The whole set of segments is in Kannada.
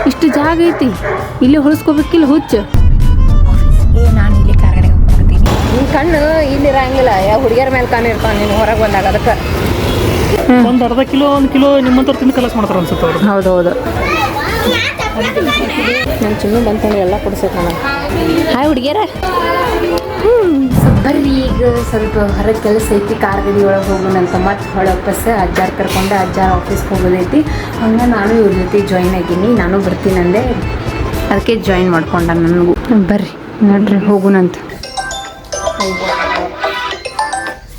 ಇಷ್ಟು ಜಾಗ ಐತಿ, ಇಲ್ಲಿ ಹೊಳಿಸ್ಕೋಬೇಕಿಲ್ಲ ಹುಚ್ಚು. ಆಫೀಸ್ಗೆ ನಾನು ಇಲ್ಲಿ ಕಾರ್ಗಡೆ ಹೋಗ್ಬಿಡ್ತೀನಿ. ನಿನ್ನ ಕಣ್ಣು ಇಲ್ಲಿ ಇರಂಗಿಲ್ಲ, ಯಾವ ಹುಡುಗಿಯರ ಮೇಲೆ ಕಣ್ಣು ಇರ್ತಾನೆ ನೀನು ಹೊರಗೆ ಬಂದಾಗ. ಅದಕ್ಕೆ ಒಂದು ಅರ್ಧ ಕಿಲೋ 1 ಕಿಲೋ ನಿಮ್ಮಂಥವ್ರು ತಿಂದು ಕಲಸ್ ಮಾಡ್ತಾರೆ ಅನ್ಸುತ್ತೆ ಅವ್ರು. ಹೌದು ನನ್ನ ಚಿನ್ನು ಬಂತಂದ್ರೆ ಎಲ್ಲ ಕೊಡಿಸೈತೆ ನಾನು. ಹಾಯ್ ಹುಡುಗಿಯರ. ಬರ್ರಿ ಈಗ ಸ್ವಲ್ಪ ಹೊರಗೆ ಕೆಲಸ ಐತಿ, ಕಾರ್ ಗಡಿ ಒಳಗೆ ಹೋಗೋಣಂತ. ಮತ್ತೆ ಹೊಳಪಸ್ ಅಜ್ಜಾರು ಕರ್ಕೊಂಡು ಅಜ್ಜಾರ ಆಫೀಸ್ಗೆ ಹೋಗೋದೈತಿ. ಹಂಗೆ ನಾನು ಇವ್ರ ಜೊತೆ ಜಾಯ್ನ್ ಆಗೀನಿ. ನಾನು ಬರ್ತೀನಂದೆ, ಅದಕ್ಕೆ ಜಾಯಿನ್ ಮಾಡ್ಕೊಂಡ ನನಗೂ. ಬರ್ರಿ ನೋಡ್ರಿ ಹೋಗೋಣಂತ.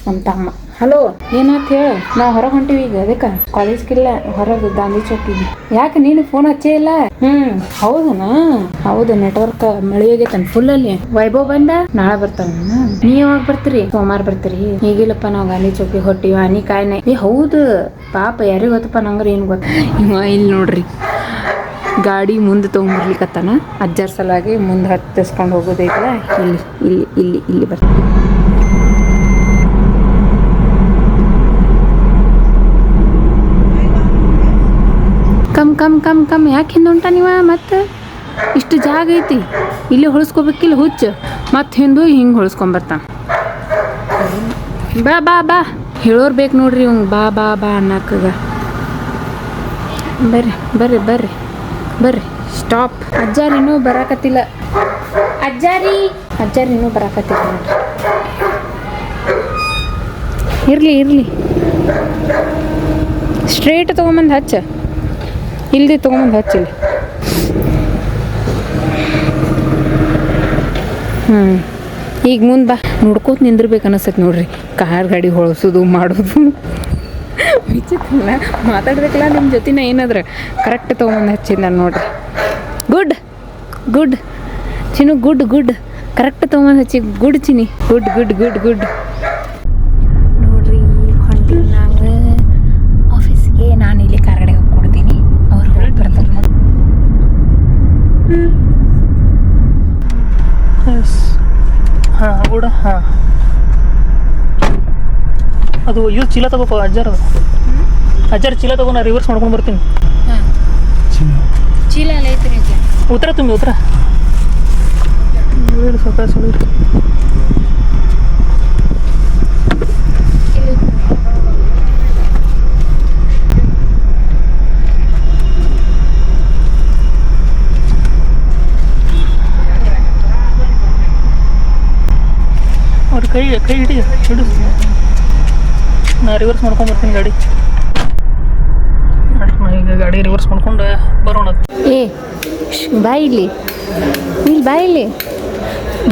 ನಮ್ಮ ತಮ್ಮ ಹಲೋ ಏನಾಯ್ತು ಹೇಳು. ನಾವು ಹೊರಗೆ ಹೊಂಟಿವಿ ಈಗ. ಅದಕ್ಕೆ ಕಾಲೇಜ್ಗಿಲ್ಲ, ಹೊರಗೆ ಗಾಂಧಿ ಚೌಕಿಗೆ. ಯಾಕೆ ನೀನು ಫೋನ್ ಹಚ್ಚೇ ಇಲ್ಲ? ಹೌದನಾ? ಹೌದು, ನೆಟ್ವರ್ಕ್ ಮಳೆ ಆಗೈತನ್ ಫುಲ್ ಅಲ್ಲಿ. ವೈಭವ್ ಬಂದ ನಾಳೆ ಬರ್ತಾನ. ನೀ ಯಾವಾಗ ಬರ್ತೀರಿ? ಸೋಮವಾರ ಬರ್ತೀರಿ? ಈಗಿಲ್ಲಪ್ಪ, ನಾವು ಗಾಂಧಿ ಚೌಕಿಗೆ ಹೊಟ್ಟಿವಿ. ಹನಿ ಕಾಯಿನ ಹೌದು ಪಾಪ, ಯಾರಿಗೆ ಗೊತ್ತಪ್ಪ, ನಂಗ್ರೆ ಏನು ಗೊತ್ತ. ಇವ ಇಲ್ಲಿ ನೋಡ್ರಿ ಗಾಡಿ ಮುಂದೆ ತೊಗೊಂಡ್ಬರ್ಲಿಕ್ಕತ್ತಾನ. ಅಜ್ಜಾರ್ ಸಲಾಗಿ ಮುಂದೆ ಹತ್ತಿಸ್ಕೊಂಡು ಹೋಗೋದೈತಲ್ಲ, ಇಲ್ಲಿ ಇಲ್ಲಿ ಇಲ್ಲಿ ಇಲ್ಲಿ ಬರ್ತಾನೆ. ಕಮ್ ಯಾಕೆ ಹಿಂದೆ ಹೊಂಟ ನೀವ? ಮತ್ತೆ ಇಷ್ಟು ಜಾಗ ಐತಿ, ಇಲ್ಲಿ ಹೊಳಿಸ್ಕೋಬೇಕಿಲ್ಲ ಹುಚ್ಚು. ಮತ್ತೆ ಹಿಂದೆ ಹಿಂಗೆ ಹೊಳಿಸ್ಕೊಂಬರ್ತಾನೆ. ಬಾ ಬಾ ಬಾ ಹೇಳೋರು ಬೇಕು ನೋಡ್ರಿ ಇವಂಗೆ. ಬಾ ಬಾ ಬಾ ಅನ್ನಕ್ಕಗ. ಬರ್ರಿ ಬರ್ರಿ ಬರ್ರಿ ಬರ್ರಿ. ಸ್ಟಾಪ್. ಅಜ್ಜಾರು ಇನ್ನೂ ಬರಾಕತ್ತಿಲ್ಲ. ಅಜ್ಜಾರು ಇನ್ನೂ ಬರಾಕತ್ತಿಲ್ಲ ನೋಡ್ರಿ. ಇರಲಿ ಸ್ಟ್ರೇಟ್ ತೊಗೊಂಬಂದು ಹಚ್ಚ, ಇಲ್ದಿ ತೊಗೊಂಬಂದು ಹಚ್ಚಿಲ್ಲ. ಈಗ ಮುಂದೆ ಬಾ. ನೋಡ್ಕೋತ ನಿಂದಿರ್ಬೇಕು ಅನಿಸ್ತೈತೆ ನೋಡ್ರಿ. ಕಾರ್ ಗಾಡಿ ಹೊಳಸೋದು ಮಾಡೋದು ವಿಚಿತ್ರ. ಮಾತಾಡ್ಬೇಕಲ್ಲ ನಿಮ್ಮ ಜೊತೆನ ಏನಾದ್ರೆ ಕರೆಕ್ಟ್ ತೊಗೊಂಬಂದು ಹಚ್ಚಿದ ನಾನು ನೋಡ್ರಿ. ಗುಡ್ ಚಿನ್ನು, ಗುಡ್ ಕರೆಕ್ಟ್ ತೊಗೊಂಬಂದು ಹಚ್ಚಿ. ಗುಡ್ ಚಿನಿ, ಗುಡ್ ನೋಡ್ರಿ. ಹೊಂಟಿ ನಾನು ಆಫೀಸ್ಗೆ. ನಾನು ಇಲ್ಲಿ ಕಾರ್ಗಡೆ ಹೋಗ್ಕೊಡ್ತೀನಿ, ಅವ್ರು ಹೋಗಿ ಬರ್ತಾರೆ. ಹಾಂ ಕೂಡ ಹಾಂ. ಅದು ಇದು ಚೀಲ ತಗೋಪ ಅಜ್ಜಾರ. ಅಜ್ಜಾರ ಚೀಲ ತಗೋ, ನಾ ರಿವರ್ಸ್ ಮಾಡ್ಕೊಂಡು ಬರ್ತೀನಿ. ಚೀಲ ಎಲ್ಲ ಐತ್ರಿ. ಉತ್ತರ ತುಂಬಿ ಉತ್ತರ ಸ್ವಲ್ಪ ಸುಳಿ. ಅವ್ರ ಕೈ ಹಿಡಿದು ನಾ ರಿವರ್ಸ್ ಮಾಡ್ಕೊಂಡು ಬರ್ತೀನಿ ಗಾಡಿ. ಈಗ ಗಾಡಿ ರಿವರ್ಸ್ ಮಾಡ್ಕೊಂಡು ಬರೋಣ. ಬಾಯಿಲಿ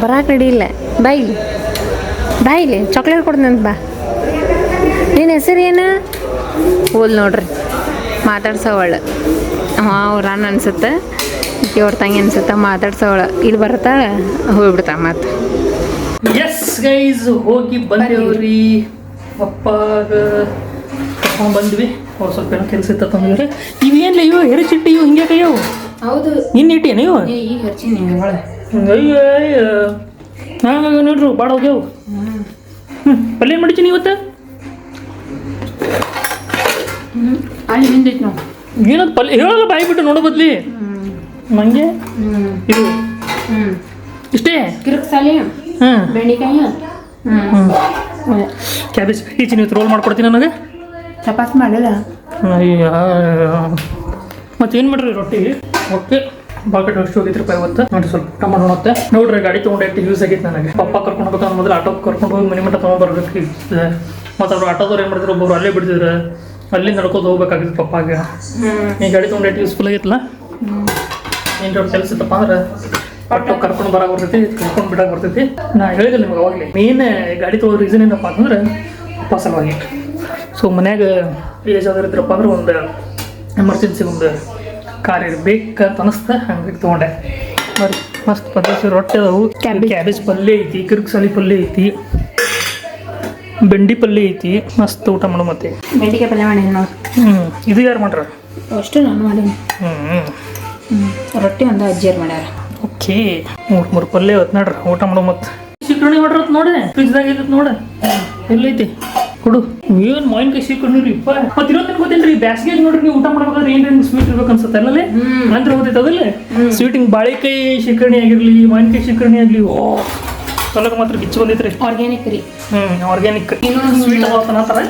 ಬರಾಕ್ ರೆಡಿ ಇಲ್ಲ. ಬಾಯಿಲಿ ಚಾಕ್ಲೇಟ್ ಕೊಡ್ದಂತ ಬಾ. ನಿನ್ನ ಹೆಸರು ಏನು? ಹೋಲ್ ನೋಡ್ರಿ ಮಾತಾಡ್ಸೋವಳ. ಅವ್ರ ಅಣ್ಣ ಅನ್ಸುತ್ತೆ, ಅವ್ರ ತಂಗಿ ಅನ್ಸುತ್ತೆ. ಮಾತಾಡ್ಸೋವಳ ಇಲ್ಲಿ ಬರತ್ತಾ ಹೋಗ್ಬಿಡ್ತಾ ಮತ್ತೆ. ಎಸ್ ಗೈಸ್, ಹೋಗಿ ಬಂದೇವ್ರಿ. ಅಪ್ಪಾಗ ಕರ್ಕೊಂಡು ಬಂದ್ವಿ. ಅವ್ರು ಸ್ವಲ್ಪ ಏನೋ ಕೆಲಸ ಇತ್ತ ತಂದಿವ್ರಿ. ಇವೇನಿಲ್ಲ, ಇವು ಹೆರಚಿಟ್ಟಿ, ಇವು ಹಿಂಗೆ ಕೈಯವು. ಹೌದು, ಇನ್ನು ಇಟ್ಟಿ ನೀವು? ಈಗ ಹಚ್ಚಿನಿ ಒಳಗೆ. ಅಯ್ಯೋ ಹಾಂ ನೋಡ್ರಿ, ಭಾಳ ಹೋಗ್ಯಾವು. ಪಲ್ಯ ಏನು ಮಾಡಿದ್ದೀನಿ ಇವತ್ತು? ಅಲ್ಲಿ ನಿಂದೈತಿ ನಾವು. ಏನದು ಪಲ್ಯ ಹೇಳಲ್ಲ, ಬಾಯಿ ಬಿಟ್ಟು ನೋಡೋ ಬದ್ಲಿ ನಂಗೆ ಇದು ಇಷ್ಟೇ. ಕಿರುಕ್ಸಾಲಿ, ಬೆಂಡೆಕಾಯಿ, ಕ್ಯಾಬೇಜ್. ಈಚಿನ ಇವತ್ತು ರೋಲ್ ಮಾಡ್ಕೊಡ್ತೀನಿ ನನಗೆ. ಚಪಾತಿ ಮಾಡಿಲ್ಲ. ಅಯ್ಯ ಮತ್ತೇನು ಮಾಡ್ರಿ ರೊಟ್ಟಿ. ಓಕೆ, ಬಾಕೆಟ್ ಅಷ್ಟು ಹೋಗಿದ್ರಪ್ಪ ಇವತ್ತು. ನೋಡಿ ಸ್ವಲ್ಪ ಊಟ ಮಾಡೋಣತ್ತೆ. ನೋಡ್ರಿ ಗಾಡಿ ತೊಗೊಂಡು ಎಷ್ಟು ಯೂಸ್ ಆಗೈತೆ ನನಗೆ. ಪಪ್ಪ ಕರ್ಕೊಂಡು ಹೋಗ್ಬೇಕಂದ್ರೆ ಮೊದಲು ಆಟೋ ಕರ್ಕೊಂಡು ಹೋಗಿ ಮನೆ ಮಟ್ಟ ತೊಗೊಂಡ್ಬರ್ಬೇಕು. ಮತ್ತು ಅವ್ರು ಆಟೋದವ್ರು ಏನು ಮಾಡಿದ್ರು, ಒಬ್ಬರು ಅಲ್ಲೇ ಬಿಡ್ತಿದ್ರು, ಅಲ್ಲಿ ನಡ್ಕೋದು ಹೋಗ್ಬೇಕಾಗಿತ್ತು ಪಪ್ಪಾಗೆ. ಈ ಗಾಡಿ ತೊಗೊಂಡು ಎಷ್ಟು ಯೂಸ್ಫುಲ್ ಆಗೈತಲ್ಲ. ಏನ್ರ ಕೆಲಸ ಇತ್ತಪ್ಪ ಅಂದ್ರೆ ಆಟೋ ಕರ್ಕೊಂಡು ಬರೋಕೆ ಬರ್ತೈತಿ, ಕರ್ಕೊಂಡು ಬಿಡೋಕೆ ಬರ್ತೈತಿ. ನಾ ಹೇಳಿದೆ ನಿಮ್ಗೆ ಅವಾಗಲೇ, ಮೇನ್ ಗಾಡಿ ತೊಗೊಳ್ಳೋ ರೀಸನ್ ಏನಪ್ಪ ಅಂತಂದ್ರೆ ಪಪ್ಪ ಸಲುವಾಗಿ. ಸೊ ಮನ್ಯಾಗ ಏಜ್ ಆದ್ರೆ ಇದ್ರಪ್ಪ ಅಂದ್ರೆ ಒಂದು ಎಮರ್ಜೆನ್ಸಿ ಒಂದು ಕಾರ್ ಇರ್ಬೇಕಂತ ಅನಿಸ್ತಾ ಹಂಗೆ ತೊಗೊಂಡೆ. ಬರೀ ಮಸ್ತ್ ಪದ್ಧತಿ ರೊಟ್ಟಿ ಅದಾವು. ಕ್ಯಾಬೇಜ್ ಪಲ್ಯ ಐತಿ, ಕಿರುಕ್ಸಾಲಿ ಪಲ್ಯ ಐತಿ, ಬೆಂಡಿ ಪಲ್ಯ ಐತಿ. ಮಸ್ತ್ ಊಟ ಮಾಡು. ಮತ್ತೆ ಬೆಂಡಿಕಾಯಿ ಪಲ್ಯ ಮಾಡಿ ನೋಡಿ. ಇದು ಯಾರು ಮಾಡ್ರ? ಅಷ್ಟು ನಾನು ಮಾಡೀನಿ. ರೊಟ್ಟಿ ಒಂದು ಅಜ್ಜಿಯರು ಮಾಡ್ಯಾರ. ಓಕೆ, 3 ಪಲ್ಯ ಇವತ್ತು ನೋಡ್ರಿ ಊಟ ಮಾಡು. ಮತ್ತೆ ಚಿಕಣಿ ಮಾಡ್ರತ್ ನೋಡಿ, ಫ್ರಿಜ್ದಾಗ ಐತತ್ ನೋಡ. ಎಲ್ಲೈತಿ ಕೊಡು ಏನು ಮಾವಿನಕಾಯಿ ಸಿಕ್ಕೊಂಡ್ರಿ ಇಪ್ಪ ಮತ್ತೆ ಇರೋದು ಗೊತ್ತೇನ್ರಿ ಬ್ಯಾಸ್ಗೆ ನೋಡ್ರಿ ನೀವು ಊಟ ಮಾಡ್ಬೇಕಾದ್ರೆ ಏನ್ರಿ ಸ್ವೀಟ್ ಇರ್ಬೇಕು ಅನ್ಸುತ್ತೆ ಅಲ್ಲೇ ಅಂದ್ರೆ ಹೋಗ್ತೈತೆ ಅದಲ್ಲ ಸ್ವೀಟ್ ಹಿಂಗೆ ಬಾಳೆಕಾಯಿ ಶೇಖರಣೆ ಆಗಿರ್ಲಿ ಮಾವಿನಕಾಯಿ ಶೇಖರಣೆ ಆಗಲಿ ಓ ಹೊಲಕ್ಕೆ ಮಾತ್ರ ಗಿಚ್ಚು ಬಂದೈತ್ರಿ ಆರ್ಗ್ಯಾನಿಕ್ ರೀ ಆರ್ಗ್ಯಾನಿಕ್ ಸ್ವೀಟ್ ಅದಾವ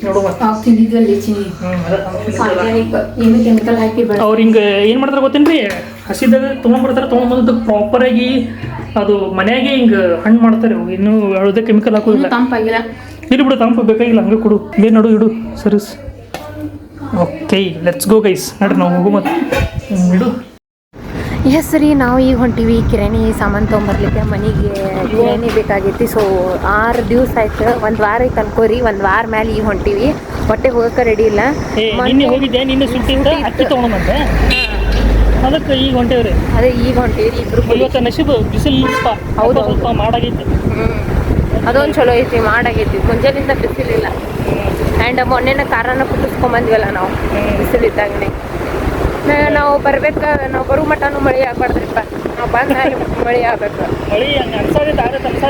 ನೋಡುವ ಆರ್ಗ್ಯಾನಿಕ್ ಏನು ಕೆಮಿಕಲ್ ಹಾಕಿ ಬೇಡ ಅವ್ರು ಹಿಂಗೆ ಏನು ಮಾಡ್ತಾರೆ ಗೊತ್ತೇನ್ರಿ ಹಸಿದಾಗ ತೊಗೊಂಡ್ಬರ್ತಾರೆ ತೊಗೊಂಡ್ಬಂದು ಪ್ರಾಪರಾಗಿ ಅದು ಮನ್ಯಾಗೆ ಹಿಂಗೆ ಹಣ್ಣು ಮಾಡ್ತಾರೆ ಇನ್ನೂ ಯಾವುದೇ ಕೆಮಿಕಲ್ ಹಾಕೋದಿಲ್ಲ ತಂಪಾಗಿಲ್ಲ ಇರು ಬಿಡು ತಂಪು ಬೇಕಾಗಿಲ್ಲ ಹಂಗೆ ಕೊಡು ಬೇರೆ ನಡು ಇಡು ಸರಿಸ್ ಓಕೆ ಲೆಟ್ಸ್ ಗೋ ಗೈಸ್ ನೋಡ್ರಿ ನಾವು ಹೋಗು ಮತ್ತೆ ಇಡು ಎಸ್ ರೀ ನಾವು ಈಗ ಹೊಂಟೀವಿ ಕಿರಾಣಿ ಸಾಮಾನು ತೊಗೊಂಬರ್ಲಿಕ್ಕೆ ಮನೆಗೆ ಕಿರಾಣಿ ಬೇಕಾಗೈತಿ ಸೊ 6 ದಿವಸ ಆಯ್ತು ಒಂದು ವಾರ ಐತೆ ಅನ್ಕೋರಿ ಒಂದು ವಾರ ಮೇಲೆ ಈಗ ಹೊಂಟೀವಿ ಹೊಟ್ಟೆ ಹೋಗಕ್ಕೆ ರೆಡಿ ಇಲ್ಲ ನಿನ್ನೆ ಹೋಗಿದ್ದೆ ನಿನ್ನೆ ಸುಟ್ಟಿ ಅಕ್ಕಿ ತೊಗೊಂಬಂದೆ ಅದಕ್ಕೆ ಈಗ ಹೊಂಟೇವ್ರಿ ಅದೇ ಈಗ ಹೊಂಟೀವಿ ಇಬ್ರು ಇವತ್ತು ನಶೀಬು ಬಿಸಿಲು ಹೌದು ಸ್ವಲ್ಪ ಮಾಡಾಗೈತಿ ಅದೊಂದು ಚಲೋ ಐತಿ ಮಾಡಾಗೈತಿ ಮುಂಜಾನಿಂದ ಬಿಸಿಲಿಲ್ಲ ಆ್ಯಂಡ್ ಮೊನ್ನೆನ ಕಾರನ್ನ ಕುಟ್ಟಿಸ್ಕೊಂಬಂದ್ವಲ್ಲ ನಾವು ಬಿಸಿಲಿದ್ದಾಗನೇ ನಾವು ಬರ್ಬೇಕು ನಾವು ಬರೋ ಮಟನೂ ಮಳೆ ಆಗ್ಬಾರ್ದ್ರಿಪ್ಪ ನಾವು ಬಂದ ಮಳೆ ಆಗ್ಬೇಕು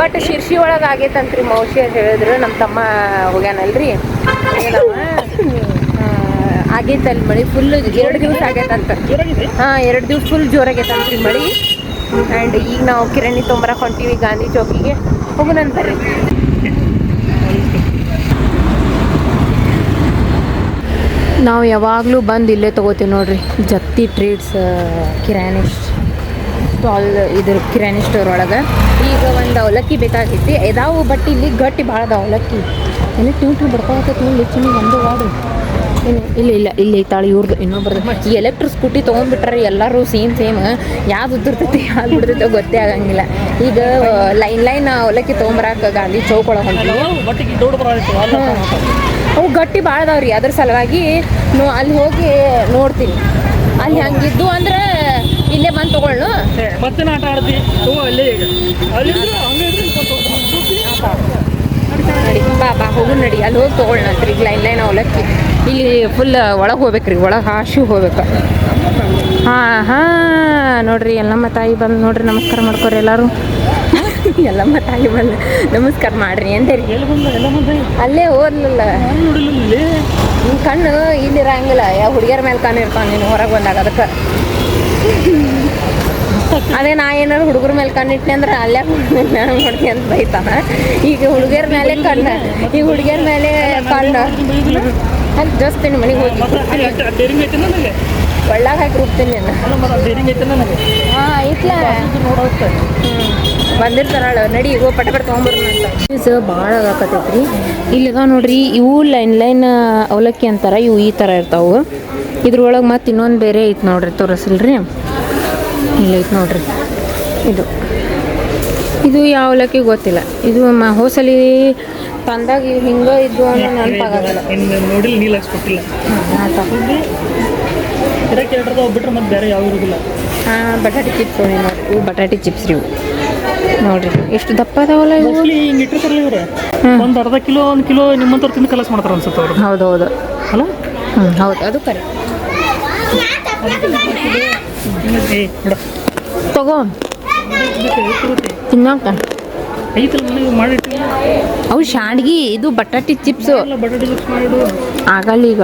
ಬಟ್ ಶಿರ್ಸಿ ಒಳಗೆ ಆಗೈತಂತ್ರಿ ಮೌಸಿ ಹೇಳಿದ್ರು ನಮ್ಮ ತಮ್ಮ ಹೋಗ್ಯಾನಲ್ರಿ ಆಗೈತಲ್ಲಿ ಮಳೆ ಫುಲ್ 2 ದಿವಸ ಆಗೈತಂತ ಹಾಂ 2 ದಿವಸ ಫುಲ್ ಜೋರಾಗೈತಂತ್ರಿ ಮಳೆ ಆ್ಯಂಡ್ ಈಗ ನಾವು ಕಿರಾಣಿ ತೊಂಬರಕ್ಕೆ ಹೊಂಟೀವಿ ಗಾಂಧಿ ಚೌಕಿಗೆ ಹೋಗೋಣಂತಾರ್ರಿ ನಾವು ಯಾವಾಗಲೂ ಬಂದು ಇಲ್ಲೇ ತೊಗೋತೀವಿ ನೋಡ್ರಿ ಜತ್ತಿ ಟ್ರೀಟ್ಸ್ ಕಿರಾಣಿ ಸ್ಟಾಲ್ ಇದ್ರ ಕಿರಾಣಿ ಸ್ಟೋರ್ ಒಳಗೆ ಈಗ ಒಂದು ಅವಲಕ್ಕಿ ಬೇಕಾಗಿತ್ತು ಇದಾವು ಬಟ್ ಇಲ್ಲಿ ಗಟ್ಟಿ ಭಾಳ ಅದಾವ ಅವಲಕ್ಕಿ ಎಲ್ಲ ಟ್ಯೂ ಬರ್ಕೋತೈತಿ ಇಲ್ಲಿ ಚಿನ್ನಿ ಒಂದು ವಾಡು ಇಲ್ಲ ಇಲ್ಲಿ ಐತಾಳೆ ಇವ್ರದ್ದು ಇನ್ನೊಬ್ರದ್ದು ಈ ಎಲೆಕ್ಟ್ರಿಕ್ ಸ್ಕೂಟಿ ತೊಗೊಂಡ್ಬಿಟ್ರೆ ಎಲ್ಲರೂ ಸೇಮ್ ಯಾವ್ದು ಉದ್ದಿರ್ತೈತಿ ಯಾವ್ದು ಬಿಡ್ತೈತೆ ಗೊತ್ತೇ ಆಗಂಗಿಲ್ಲ ಈಗ ಲೈನ್ ಅವಲಕ್ಕಿ ತೊಗೊಂಬರಕ್ಕೆ ಗಾಂಧಿ ಚೌಕ್ ಒಳಗೆ ಹೊಂಟೀವಿ ಅವು ಗಟ್ಟಿ ಭಾಳ ಅದಾವ್ರಿ ಅದ್ರ ಸಲುವಾಗಿ ಅಲ್ಲಿ ಹೋಗಿ ನೋಡ್ತೀನಿ ಅಲ್ಲಿ ಹಂಗಿದ್ದು ಅಂದ್ರೆ ಇಲ್ಲೇ ಬಂದು ತೊಗೊಳ್ಳು ಮತ್ತೆ ಆಟ ಆಡ್ತಿ ನಡಿ ಬಾ ಹೋಗು ನಡಿ ಅಲ್ಲಿ ಹೋಗಿ ತೊಗೊಳ್ಳಂತ್ರಿ ಈಗ ಲೈನ್ ಅವಲಕ್ಕಿ ಇಲ್ಲಿ ಫುಲ್ ಒಳಗೆ ಹೋಗ್ಬೇಕ್ರಿ ಒಳಗೆ ಹಾಶು ಹೋಗ್ಬೇಕು ಹಾಂ ನೋಡ್ರಿ ಎಲ್ಲಮ್ಮ ತಾಯಿ ಬಂದು ನೋಡ್ರಿ ನಮಸ್ಕಾರ ಮಾಡ್ಕೊರಿ ಎಲ್ಲರೂ ಎಲ್ಲಮ್ಮ ತಾಯಿ ಬಂದು ನಮಸ್ಕಾರ ಮಾಡ್ರಿ ಅಂತೇಳಿ ಅಲ್ಲೇ ಓದ್ಲಿಲ್ಲ ನಿನ್ನ ಕಣ್ಣು ಇಲ್ಲಿರಂಗಿಲ್ಲ ಯಾವ ಹುಡುಗಿಯರ ಮೇಲೆ ಕಣ್ಣು ಇರ್ತಾನೆ ನೀನು ಹೊರಗೆ ಬಂದಾಗ ಅದಕ್ಕೆ ಅದೇ ನಾ ಏನಾರು ಹುಡುಗರ ಮೇಲೆ ಕಣ್ಣಿಟ್ಟೆ ಅಂದ್ರೆ ಅಲ್ಲೇ ನೋಡ್ತೀನಿ ಅಂತ ಬೈತಾನ ಈಗ ಹುಡುಗಿಯರ ಮೇಲೆ ಕಣ್ಣು ಈಗ ಹುಡುಗಿಯರ ಮೇಲೆ ಕಣ್ಣು ಅಲ್ಲಿ ಜಸ್ತೀನಿ ಮನೆಗೆ ಹೋಗಿ ಒಳ್ಳಾಗ ಹಾಕಿ ರುಬ್ತೀನಿ ಹಾಂ ಐತ್ಲ ಬಂದಿರ್ತಾರಳ ನಡಿ ಈಗ ಪಟ ತೊಗೊಂಬರೋಣ ಅಂತ ಫೀಸ್ ಭಾಳ ಆಗಕತ್ತೈತ್ರಿ ಇಲ್ಲಿಗ ನೋಡ್ರಿ ಇವು ಲೈನ್ ಅವಲಕ್ಕಿ ಅಂತಾರ ಇವು ಈ ಥರ ಇರ್ತಾವೆ ಇದ್ರೊಳಗೆ ಮತ್ತೆ ಇನ್ನೊಂದು ಬೇರೆ ಐತೆ ನೋಡ್ರಿ ತೋರಿಸಿಲ್ರಿ ಇಲ್ಲ ಐತೆ ನೋಡ್ರಿ ಇದು ಯಾವ ಅವಲಕ್ಕಿ ಗೊತ್ತಿಲ್ಲ ಇದು ಹೋಸಲಿ ತಂದಾಗ ಹಿಂಗೆ ಇದ್ದು ಅನ್ನೋ ನೆನಪಾಗಲ್ಲ ನೋಡಿಲ್ಲ ನೀರು ಹಾಕ್ಸ್ಕೊಟ್ಟಿಲ್ಲ ಬಿಟ್ರೆ ಮತ್ತೆ ಬೇರೆ ಯಾವ ಇರೋದಿಲ್ಲ ಹಾಂ ಬಟಾಟೆ ಚಿಪ್ಸ್ ನೋಡಿ ನೋಡ್ರಿ ಇವು ಬಟಾಟೆ ಚಿಪ್ಸ್ ರೀ ಇವು ನೋಡ್ರಿ ಎಷ್ಟು ದಪ್ಪ ಅದಾವಲ್ಲ ಇವು ಹಿಂಗೆ ಇಟ್ಟಿರ್ತಾರಲ್ಲ ಇವ್ರೆ ಒಂದು ಅರ್ಧ ಕಿಲೋ 1 ಕಿಲೋ ನಿಮ್ಮಂತವ್ರು ತಿಂದು ಕಲಸ್ ಮಾಡ್ತಾರೆ ಅನ್ಸುತ್ತೆ ಅವ್ರು ಹೌದು ಅಲ್ಲ ಹೌದು ಅದು ಕರೆ ತಗೋ ತಿನ್ನೋಕ ಅವು ಶಾಂಡ್ಗಿ ಇದು ಬಟಾಟಿ ಚಿಪ್ಸು ಆಗಲ್ಲ ಈಗ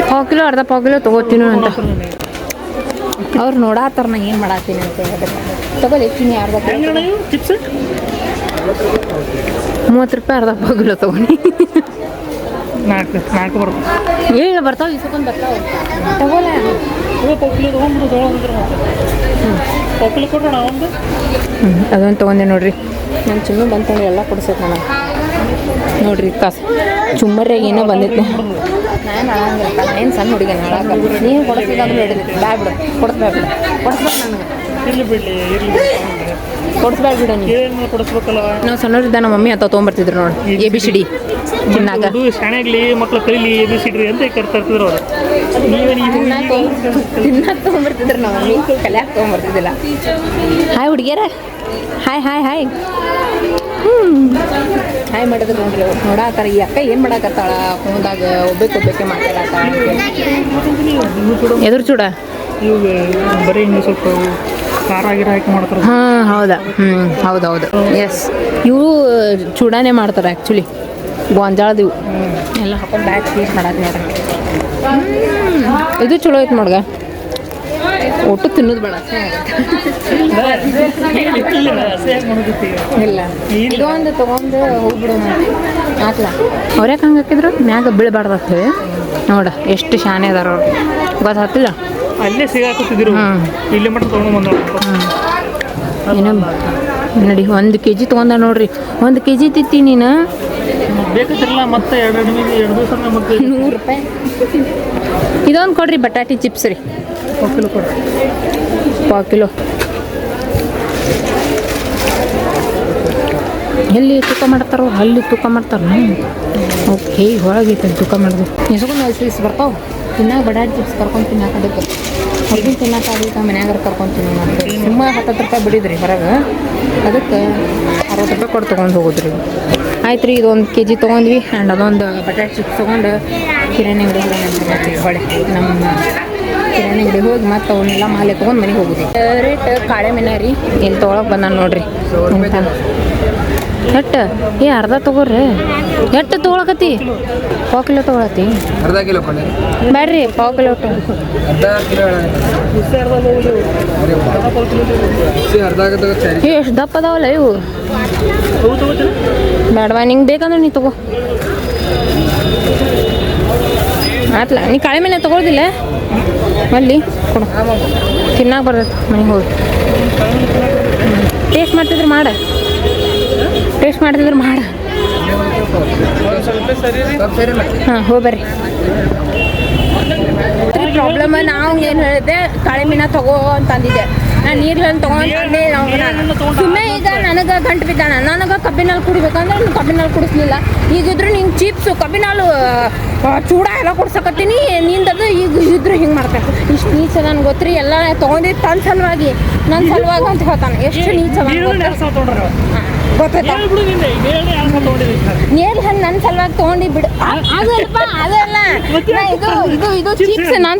ಪಾವು ಕಿಲೋ ಅರ್ಧ ಪಾವು ಕಿಲೋ ತೊಗೋತೀನಿ ಅಂತ ಅವ್ರು ನೋಡಾತಾರ ನಾ ಏನು ಮಾಡತ್ತೀನಿ ಅಂತ ಹೇಳಿದ್ರೆ ತಗೊಳ್ಳಿ ಚಿನ್ನಿ ಅರ್ಧ ಚಿಪ್ಸ್ 30 ರೂಪಾಯಿ ಅರ್ಧ ಪಾವು ಕಿಲೋ ತೊಗೊಂಡು 4 ಬರ್ತವೆ ಏನು ಬರ್ತಾವೆ ಇಸ್ಕೊಂಡು ಬರ್ತಾವೆ ತಗೋಲ್ಲ ಪಾವು ಕಿಲೋ ತೊಗೊಂಡ್ಬಿಡು ಪಾವು ಕಿಲೋ ಕೊಡೋಣ ಒಂದು ಅದೊಂದು ತೊಗೊಂಡೆ ನೋಡ್ರಿ ನನ್ನ ಚಿನ್ನು ಬಂತಂದ್ರೆ ಎಲ್ಲ ಕೊಡ್ಸೈತೆ ನನಗೆ ನೋಡ್ರಿ ಕಾಸು ಚುಮ್ಮರ್ಯಾಗ ಏನೋ ಬಂದಿತ್ತು ನಾನು ಅಳಂಗಿಲ್ಲ ಏನು ಸಣ್ಣ ಹುಡುಗಿ ಹಾಳಾಗ ನೀನು ಕೊಡಿಸ್ಬೇಕಂದ್ರೆ ಹೇಳಿದ್ವಿ ಬ್ಯಾ ಬಿಡು ಕೊಡಿಸ್ಬೇಡ ನನಗೆ ಕೊಡಿಸ್ಬೇಡ ಬಿಡು ನೀವು ಕೊಡಿಸ್ಬೇಕಲ್ಲ ನಾವು ಸಣ್ಣವ್ರಿದ್ದ ನಮ್ಮ ಮಮ್ಮಿ ಅಂತ ತೊಗೊಂಬರ್ತಿದ್ರು ನೋಡಿ ABCD ತಿನ್ನಾಗ ಶಾಣೆಗ್ಲಿ ಮಕ್ಳು ಕಲೀಲಿ ABCD ಅಂತ ಕರ್ತಿದ್ರು ಅವರು ತಿನ್ನಾಕ ತೊಗೊಂಬರ್ತಿದ್ರು ನಮ್ಮ ಮಮ್ಮಿ ಕಲ್ಯಾಕ ತೊಗೊಂಬರ್ತಿದ್ದಿಲ್ಲ ಹಾಯ್ ಹುಡುಗಿಯರ ಹಾಯ್ ಹಾಯ್ ಮಾಡಿದ್ರು ನೋಡ್ರಿ ಅವ್ರು ನೋಡಾತಾರ ಈ ಅಕ್ಕ ಏನು ಮಾಡಾಕತ್ತಾಳ ಫೋನ್ದಾಗ ಒಬ್ಬಕ್ಕೆ ಮಾತಾಡತ್ತಾಳ ಎದುರು ಚೂಡ ಇವಾಗ ಬರೀ ಹಿಂಗೆ ಸ್ವಲ್ಪ ಖಾರ ಗಿರ ಹಾಕಿ ಮಾಡ್ತಾರೆ ಹಾಂ ಹೌದಾ ಹೌದೌದು ಎಸ್ ಇವು ಚೂಡಾನೇ ಮಾಡ್ತಾರೆ ಆ್ಯಕ್ಚುಲಿ ಗೊಂಜಾಳದ ಇವು ಎಲ್ಲ ಹಾಕೊಂಡು ಬ್ಯಾಗ್ ಪೀಸ್ ಮಾಡಕ್ಕೆ ನೋಡ್ರಿ ಇದು ಚಲೋ ಐತೆ ನೋಡ್ಗ ಒಟ್ಟು ತಿನ್ನೋದು ಬೇಡ ಇಲ್ಲ ಇದು ಒಂದು ತೊಗೊಂಡು ಹೋಗ್ಬಿಡೋಣ ಆತ್ಲ ಅವ್ರ್ಯಾಕೆ ಹಂಗೆ ಹಾಕಿದ್ರು ಮ್ಯಾಗ ಬೀಳಬಾರ್ದು ಹೇಳಿ ನೋಡ ಎಷ್ಟು ಶಾನೆ ಅದಾರ ಅವ್ರು ಗೊತ್ತಾಗ್ತಿಲ್ಲ ಅಲ್ಲೇ ಸಿಗಾಕತ್ತಿದ್ರು ಇಲ್ಲೇ ಮಟ್ಟ ತೊಗೊಂಡು ಬಂದ ನೋಡಿ 1 kg ತೊಗೊಂಡ ನೋಡ್ರಿ 1 kg ತಿತ್ತಿ ನೀನು ಬೇಕತ್ತಿರಲ್ಲ ಮತ್ತೆ 2 ದಿವಸ ಮತ್ತೆ 100 ರೂಪಾಯಿ ಇದೊಂದು ಕೊಡ್ರಿ ಬಟಾಟಿ ಚಿಪ್ಸ್ ರೀ 1 ಕಿಲೋ ಕೊಡ್ರಿ 1 ಕಿಲೋ ಎಲ್ಲಿ ತೂಕ ಮಾಡ್ತಾರೋ ಅಲ್ಲಿ ತೂಕ ಮಾಡ್ತಾರ ಓಕೆ ಒಳಗೈತೆ ತೂಕ ಮಾಡಿದ್ರು ಎಸ್ಕೊಂಡು ಐಸ್ ಬರ್ತಾವೆ ತಿನ್ನಾಗ ಬಟಾಟಿ ಚಿಪ್ಸ್ ಕರ್ಕೊಂಡು ತಿನ್ನಾಕ ಅದಕ್ಕೆ ಹೊರಗಿನ ತಿನ್ನಾಕ ಅದಕ್ಕೆ ಮನ್ಯಾಗಾರ ಕರ್ಕೊಂಡು ತಿನ್ನೋಣ ಅಂತ ಸುಮ್ಮ 10 ರೂಪಾಯಿ ಬಿಡಿದ್ರಿ ಹೊರಗೆ ಅದಕ್ಕೆ 60 ರೂಪಾಯಿ ಕೊಟ್ಟು ತೊಗೊಂಡು ಹೋಗೋದ್ರಿ ಆಯ್ತು ರೀ ಇದು 1 kg ತೊಗೊಂಡ್ವಿ ಆ್ಯಂಡ್ ಅದೊಂದು ಬಟಾಟಿ ಚಿಪ್ಸ್ ತೊಗೊಂಡು ಕಿರಾಣಿ ಅಂಗಡಿ ಹೊಳೆ ನಮ್ಮ ಕಿರಾಣಿ ಅಂಗಡಿ ಹೋಗಿ ಮತ್ತೆ ಅವನ್ನೆಲ್ಲ ಮಾಲೆ ತೊಗೊಂಡು ಮನೆಗೆ ಹೋಗುದು ರೇಟ್ ಕಾಳೆ ಮೆನ ರೀ ಇಲ್ಲಿ ತೊಗೊಳಕ್ಕೆ ಬಂದ ನೋಡ್ರಿ ಎಟ್ಟು ಅರ್ಧ ತೊಗೋರಿ ಎಷ್ಟು ತೊಗೊಳಕತ್ತಿ 1 ಕಿಲೋ ತೊಗೊಳತ್ತಿ ಅರ್ಧ ಕಿಲೋ ಕೊಂಡೆ ಬ್ಯಾಡ್ರಿ 1 ಕಿಲೋ ಅರ್ಧ ಕಿಲೋ ಅರ್ಧ ಎಷ್ಟು ದಪ್ಪ ಅದಾವಲ್ಲ ಇವು ಬೇಡವಾ ನಿಂಗೆ ಬೇಕಂದ್ರೆ ನೀ ತಗೋ ಆತ್ಲ ನೀ ಕಾಳೆ ಮೇಲೆ ತೊಗೊಳ್ದಿಲ್ಲ ಅಲ್ಲಿ ಕೊಡು ತಿನ್ನಾಕ ಬರ್ತೈತೆ ಮನೆಗೆ ಹೋಗಿ ಟೇಸ್ಟ್ ಮಾಡ್ತಿದ್ರೆ ಮಾಡ ಹಾಂ ಹೋಗ್ಬರ್ರಿ ಪ್ರಾಬ್ಲಮ್ ನಾವು ಏನು ಹೇಳಿದೆ ಕಾಳೆ ಮೀನ ತಗೋ ಅಂತಂದಿದ್ದೆ ನಾನು ನೀರ್ಲನ್ನು ತೊಗೊಂಡು ಸುಮ್ಮನೆ ಈಗ ನನಗೆ ಗಂಟು ಬಿದ್ದಾಣ ನನಗೆ ಕಬ್ಬಿನಲ್ಲಿ ಕುಡಿಬೇಕಂದ್ರೆ ನೀನು ಕಬ್ಬಿನಲ್ಲಿ ಕುಡಿಸ್ಲಿಲ್ಲ ಈಗಿದ್ರು ನಿಂಗೆ ಚಿಪ್ಸು ಕಬ್ಬಿನಾಲು ಚೂಡ ಎಲ್ಲ ಕುಡ್ಸಕತ್ತೀನಿ ನಿಂದದು ಈಗ ಇದ್ರು ಹಿಂಗೆ ಮಾಡ್ಬೇಕು ಇಷ್ಟು ನೀಚ ನನಗೆ ಗೊತ್ತ್ರಿ ಎಲ್ಲ ತೊಗೊಂಡಿದ್ದು ನನ್ನ ಸಲುವಾಗಿ ಅಂತ ಹೇಳ್ತಾನೆ ಎಷ್ಟು ನೀಚ ಗೊತ್ತಾಯ್ತಾ ನೇಲ್ ಹಣ್ಣು ನನ್ನ ಸಲುವಾಗಿ ತೊಗೊಂಡು ಬಿಡು ಅದಲ್ಪ ಅದಲ್ಲ ಇದು ಚಿಪ್ಸ್ ನನ್ನ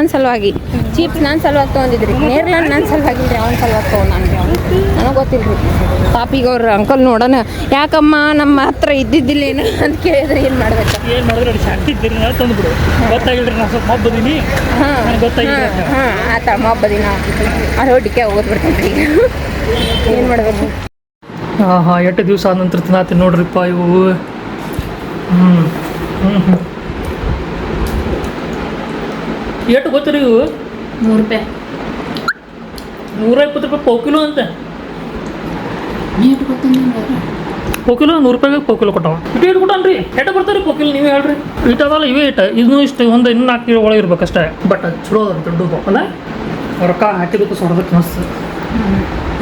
ಸಲುವಾಗಿ ಚಿಪ್ಸ್ ನನ್ನ ಸಲುವಾಗಿ ತೊಗೊಂಡಿದ್ರಿ ನೇರ್ಲನ್ ನನ್ನ ಸಲುವಾಗಿ ಅವನ ಸಲುವಾಗಿ ತೊಗೊಂಡು ನನಗೆ ಗೊತ್ತಿಲ್ಲ ರೀ ಪಾಪಿಗೆ ಅವ್ರ ಅಂಕಲ್ ನೋಡೋಣ ಯಾಕಮ್ಮ ನಮ್ಮ ಹತ್ರ ಇದ್ದಿದ್ದಿಲ್ಲೇನು ಅಂತ ಕೇಳಿದ್ರೆ ಏನು ಮಾಡ್ಬೇಕು ಹಾಂ ಆತ ಮಬ್ಬದಿನ ಅರೋಡಿಕೆ ಹೋಗೋದು ಬಿಡ್ತೈತಿ ಈಗ ಏನು ಮಾಡ್ಬೇಕು ಹಾಂ 8 ದಿವಸ ಆದ ನಂತರ ತಿನ್ನಾತೀನಿ ನೋಡ್ರಿಪ್ಪ ಇವು ಎಷ್ಟು ಗೊತ್ತಿರಿ ಇವು 100 ರೂಪಾಯಿ 120 ರೂಪಾಯಿ 1 ಕಿಲೋ ಅಂತ 1 ಕಿಲೋ 100 ರೂಪಾಯಿಗೆ 1 ಕಿಲೋ ಕೊಟ್ಟಾವ ಇಟ್ಟು ಕೊಟ್ಟಾನ್ರಿ ಎಟ್ಟು ಬರ್ತಾರೆ 1 ಕಿಲೋ ನೀವೇ ಹೇಳ್ರಿ ಇಟ್ಟದಲ್ಲ ಇವೇ ಇದನ್ನು ಇಷ್ಟು ಒಂದು ಇನ್ನೂ 4 ಕಿಲೋ ಒಳಗೆ ಇರ್ಬೇಕಷ್ಟೇ ಬಟ್ ಅದು ಚಲೋ ಅದ ದೊಡ್ಡದು ಅಲ್ಲ ರೊಕ್ಕ ಹಾಕಿಬೇಕು ಸೊಡಬೇಕು ಮಸ್ತ್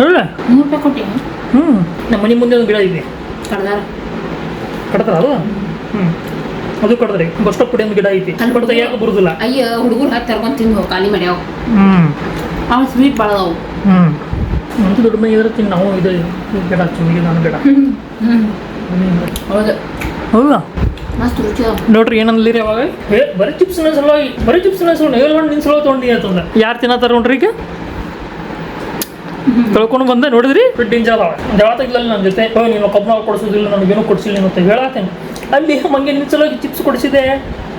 ಹೇಳ 100 ರೂಪಾಯಿ ಕೊಟ್ಟಿ ನಮ್ಮ ಮನೆ ಮುಂದೆ ಒಂದು ಗಿಡ ಇದೆ ಕಡ್ತಾರ ಅದು ಅದು ಕಡ್ದ್ರಿ ಬಸ್ ಸ್ಟಾಪ್ ಕಡೆ ಒಂದು ಗಿಡ ಐತಿ ಕಡ್ದ ಯಾಕೆ ಬರುದಿಲ್ಲ ಅಯ್ಯ ಹುಡುಗರು ಹಾಕಿ ತರ್ಕೊಂಡು ತಿಂದು ಖಾಲಿ ಮಾಡ್ಯಾವ ಅವ ಸ್ವೀಟ್ ಭಾಳದವು ಅಂತೂ ದೊಡ್ಡ ಮನೆ ಇದ್ರೆ ತಿನ್ನು ನಾವು ಇದು ಗಿಡ ಚುಮ್ಮಿಗೆ ನಾನು ಗಿಡ ಹೌದು ಹೌದಾ ಮಸ್ತ್ ರುಚಿ ನೋಡ್ರಿ ಏನಂದ್ಲಿರಿ ಅವಾಗ ಬರೀ ಚಿಪ್ಸ್ನ ಸಲುವಾಗಿ ನಿನ್ನ ಸಲುವಾಗಿ ತೊಗೊಂಡಿ ಅಂತಂದ ಯಾರು ತಿನ್ನತ್ತಾರ ನೋಡ್ರಿ ಈಗ ಕಳ್ಕೊಂಡು ಬಂದೆ ನೋಡಿದ್ರಿ ಡೇಂಜರ್ ಅದಾವ ಜಗಳ ತೆಗಿಲ್ಲ ನನ್ನ ಜೊತೆ ನೀನು ಕಬ್ಬನ ಕೊಡಿಸೋದಿಲ್ಲ ನನಗೇನು ಕೊಡಿಸಿಲ್ಲ ಅಂತ ಹೇಳತ್ತೇನೆ ಅಲ್ಲಿ ಮಂಗೆ ನಿನ್ನ ಸಲುವಾಗಿ ಚಿಪ್ಸ್ ಕೊಡಿಸಿದೆ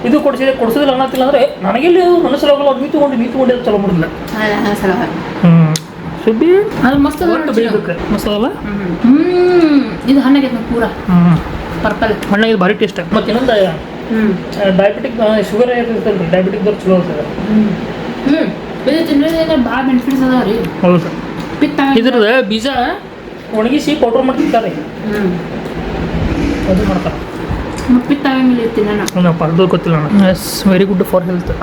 ಇದು ಕೊಡಿಸೋದಿಲ್ಲ ಅನ್ನತ್ತಿಲ್ಲ ಅಂದ್ರೆ ನನಗೆಲ್ಲಿ ನನ್ನ ಸಲುವಾಗಿ ಅವ್ರು ನೀ ತಗೊಂಡು ಅದು ಚಲೋ ಮಾಡಿಲ್ಲ ಸುದ್ದಿ ಅದು ಮಸ್ತ್ ಬೇಯಬೇಕು ಮಸ್ತ್ ಅದಲ್ಲ ಇದು ಹಣ್ಣಾಗೈತೆ ಪೂರ ಪರ್ಪಲ್ ಹಣ್ಣ ಇದು ಭಾರಿ ಟೇಸ್ಟ್ ಮತ್ತೆ ಇನ್ನೊಂದು ಡಯಾಬಿಟಿಕ್ ಶುಗರ್ ಇರ್ತೈತಲ್ರಿ ಡಯಾಬಿಟಿಕ್ದವ್ರು ಚಲೋ ಆಗ್ತದೆ ಇದು ತಿನ್ನೋದ್ರಿಂದ ಭಾಳ ಬೆನಿಫಿಟ್ಸ್ ಅದಾವ ರೀ ಹೌದು ಸರ್ ಪಿತ್ತ ಇದ್ರದ್ದು ಬೀಜ ಒಣಗಿಸಿ ಪೌಡ್ರ್ ಮಾಡ್ತಿರ್ತಾರೆ ಅದು ಮಾಡ್ತಾರೆ ಪಿತ್ತ ಆಗಂಗಿಲ್ಲ ತಿನ್ನೋಣ ಪರ್ದು ಗೊತ್ತಿಲ್ಲ yes very good for health